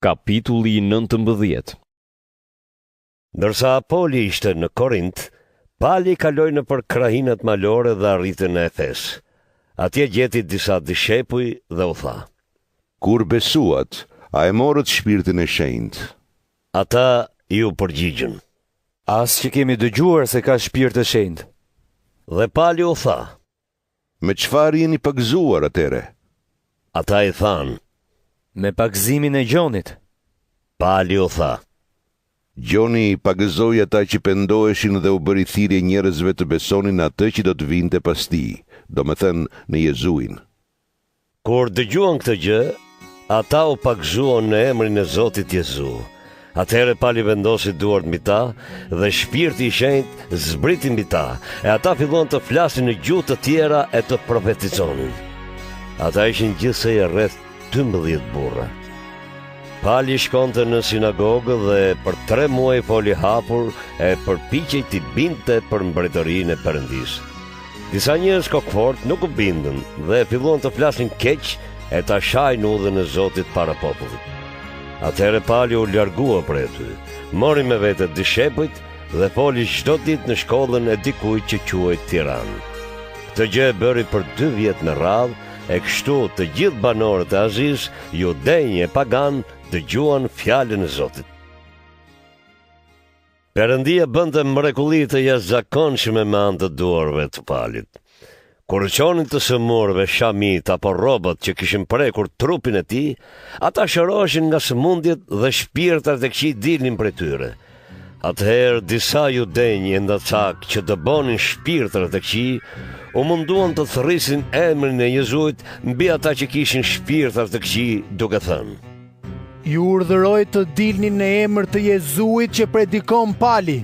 Kapitulli 19. Ndërsa Apoli ishte në Korint, Pali kaloi nëpër krahinat malore dhe arriti në Efes. Atje gjeti disa dishepuj dhe u tha: Kur besuat, a e morët shpirtin e shenjtë? Ata ju përgjigjen: As që kemi dëgjuar se ka shpirt të shenjtë. Dhe Pali u tha: Me çfarë jeni pagëzuar atere? Ata i thanë: Me pagëzimin e Gjonit. Pali u tha: Gjoni pagëzoi ata që pendoheshin dhe u bëri thirrje njerëzve të besonin atë që do të vinte pas tij, domethënë në Jezuin. Kur dëgjuan këtë gjë, ata u pagëzuan në emrin e Zotit Jezu. Atëherë Pali vendosi duart mbi ta dhe shpirti i shenjtë zbriti mbi ta, e ata filluan të flasin në gjuhë të tjera e të profetizonin. Ata ishin gjithsej rreth 12 burra. Pali shkonte në sinagogë dhe për 3 muaj foli hapur e përpiqej t'i binte për mbretërinë e Perëndisë. Disa njerëz kokfort nuk u bindën dhe filluan të flasin keq e ta shajnë udhën e Zotit para popullit. Atëherë Pali u largua prej aty, mori me vete dishepujt dhe foli çdo ditë në shkollën e dikujt që quhej Tiranë. Këtë gjë e bëri për 2 vjet me radhë, e kështu të gjithë banorët e Azis, judej e pagan, dëgjuan fjalën e Zotit. Perëndia bënte mrekulli të jashtëzakonshme me anë të duarve të Palit. Kur qonin të sëmurëve shamit apo robët që kishin prekur trupin e tij, ata shëroheshin nga sëmundjet dhe shpirtat e këqij dilnin prej tyre. Atëherë disa judenj endacak që dëbonin shpirtrat e këqij, u munduan të thërrisin emrin e Jezuit mbi ata që kishin shpirtrat të këqij, duke thënë: Ju urdhëroj të dilni në emër të Jezuit që predikon Pali.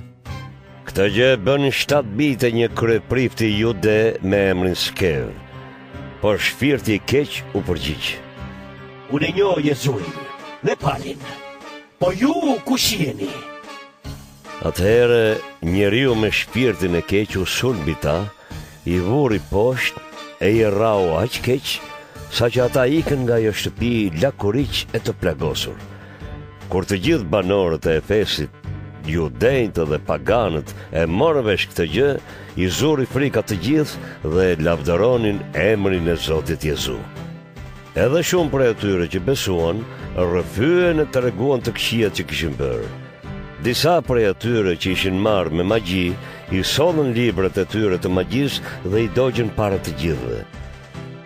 Këtë gjë bën 7 vite një kryeprifti jude me emrin Skev. Por shpirti i keq u përgjigj: Unë e njoh Jezuin, me Palin, po ju kush jeni? Atëherë njeriu me shpirtin e keq u sul mbi ta, i vuri poshtë e i rrau aq keq, sa që ata ikën nga ajo shtëpi lakuriq e të plagosur. Kur të gjithë banorët e Efesit, judejt dhe paganët, e morën vesh këtë gjë, i zuri frika të gjithë dhe lavdëronin emrin e Zotit Jezu. Edhe shumë prej atyre që besuan, rrëfyen e treguan të këqijat që kishin bërë. Disa prej atyre që ishin marrë me magji, i sollën librat e tyre të magjisë dhe i dogjën para të gjithëve.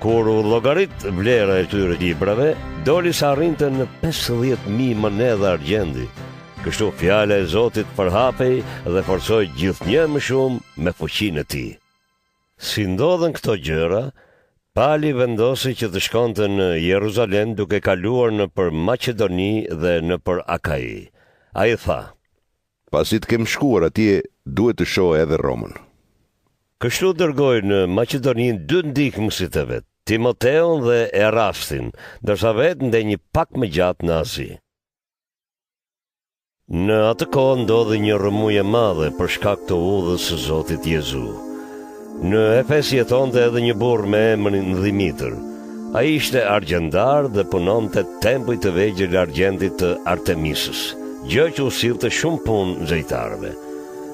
Kur u llogarit vlera e tyre librave, doli sa arrinte në 50.000 monedha argjendi. Kështu fjala e Zotit përhapej dhe forcoi gjithnjë më shumë me fuqinë e tij. Si ndodhen këto gjëra, Pali vendosi që të shkonte në Jeruzalem duke kaluar nëpër Maqedoni dhe nëpër Akai. Ai tha: Pasi të kem shkuar atje, duhet të shoh edhe Romën. Kështu dërgoi në Maqedoninë 2 ndihmësit e vet, Timoteun dhe Erastin, ndërsa vetë ndenjë pak më gjatë në Azi. Në atë kohë ndodhi një rrëmujë e madhe për shkak të udhës së Zotit Jezu. Në Efes jetonte edhe një burr me emrin Dhimitër. Ai ishte argjendar dhe punonte tempujt të vegjël argjendit të Artemisës, gjë që u sillte shumë punë zejtarëve.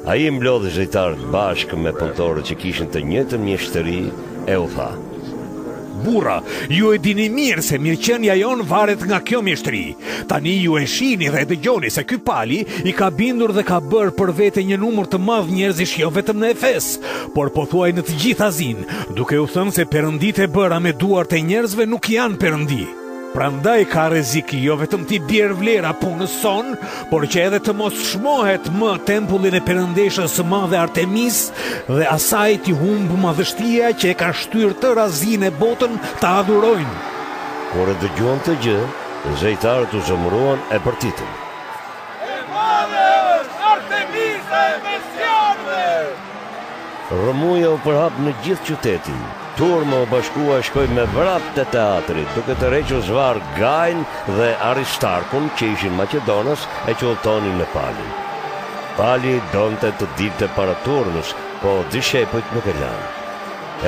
Ai mblodhi zejtarët bashkë me punëtorët që kishin të njëjtën mjeshtëri e u tha: Burra, ju e dini mirë se mirëqenia jon varet nga kjo mjeshtri. Tani ju e shihni dhe e dëgjoni se ky Pali i ka bindur dhe ka bërë për vete një numër të madh njerëzish jo vetëm në Efes, por pothuaj në të gjithë Azin, duke u thënë se perënditë e bëra me duart e njerëzve nuk janë perëndi. Prandaj ka rrezik jo vetëm t'i bjerë vlera punës son, por që edhe të mos shmohet më tempullin e perëndeshës së madhe Artemis dhe asaj t'i humbë madhështia që e ka shtyrë tërë Azinë e botën ta adhurojnë. Kur e dëgjuan të gjë, zejtarët u zemëruan e përtitën: E madhe është Artemisa e Mesianëve! Rrëmuja u përhap në gjithë qytetin. Turma u bashkua shkoi me vrap të teatrit, duke të rrequr zvarr Gajn dhe Aristarkun që ishin Maqedonas e që udhtonin me Palin. Pali donte të dilte para turnës, po dishepujt nuk e lanë.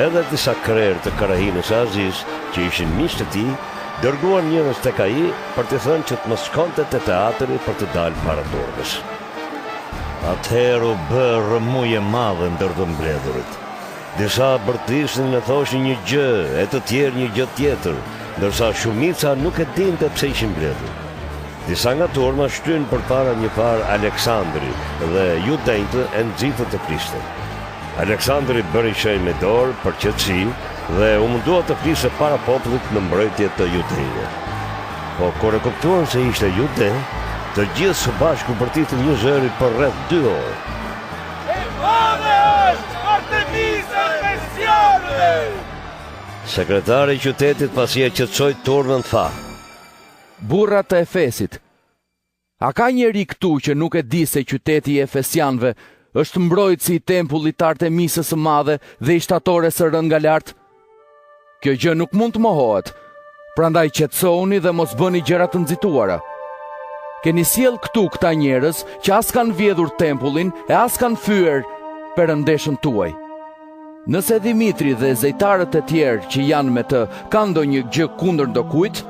Edhe disa krerë të Karahinës së Azis, që ishin miq të tij, dërguan njerëz tek ai për të thënë që të mos shkonte te teatri për të dalë para turmës. Atëherë u bë rrëmujë e madhe ndër të mbledhurit. Disa bërtisnin e thoshin një gjë, e të tjerë një gjë tjetër, ndërsa shumica nuk e dinte pse ishin mbledhur. Disa nga turma shtyn përpara një far Aleksandri dhe judejtë e nxitën të Krishtit. Aleksandri bëri shenjë me dorë për qetësi dhe u mundua të fliste para popullit në mbrojtje të judejve. Po kur e kuptuan se ishte jude, të gjithë së bashku bërtitën një zëri për rreth 2 orë. E madhe është Artemisa e Mesianëve! Sekretari i qytetit pasi e qetësoi turmën tha: Burrat të Efesit, a ka njeri këtu që nuk e di se qyteti i Efesianëve është mbrojtësi i tempullit të Artemisës së Madhe dhe i shtatores së rënë nga lart? Kjo gjë nuk mund të mohohet, prandaj qetësohuni dhe mos bëni gjëra të nxituara. Keni sjell këtu këta njerëz që as kanë vjedhur tempullin e as kanë fyer perëndeshën tuaj. Nëse Dimitri dhe zejtarët e tjerë që janë me të kanë ndonjë gjë kundër ndokujt,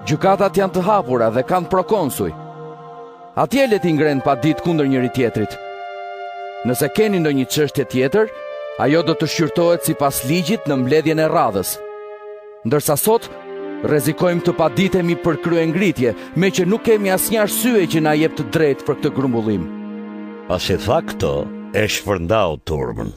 gjykatat janë të hapura dhe kanë prokonsuj. Atje le t'i ngrenë pa ditë kundër njëri tjetrit. Nëse keni ndonjë çështje tjetër, ajo do të shqyrtohet sipas ligjit në mbledhjen e radhës. Ndërsa sot rrezikojmë të paditemi për kryengritje, me që nuk kemi asnjë arsye që na jep të drejtë për këtë grumbullim. Pasi tha këto, e shpërndau turmën.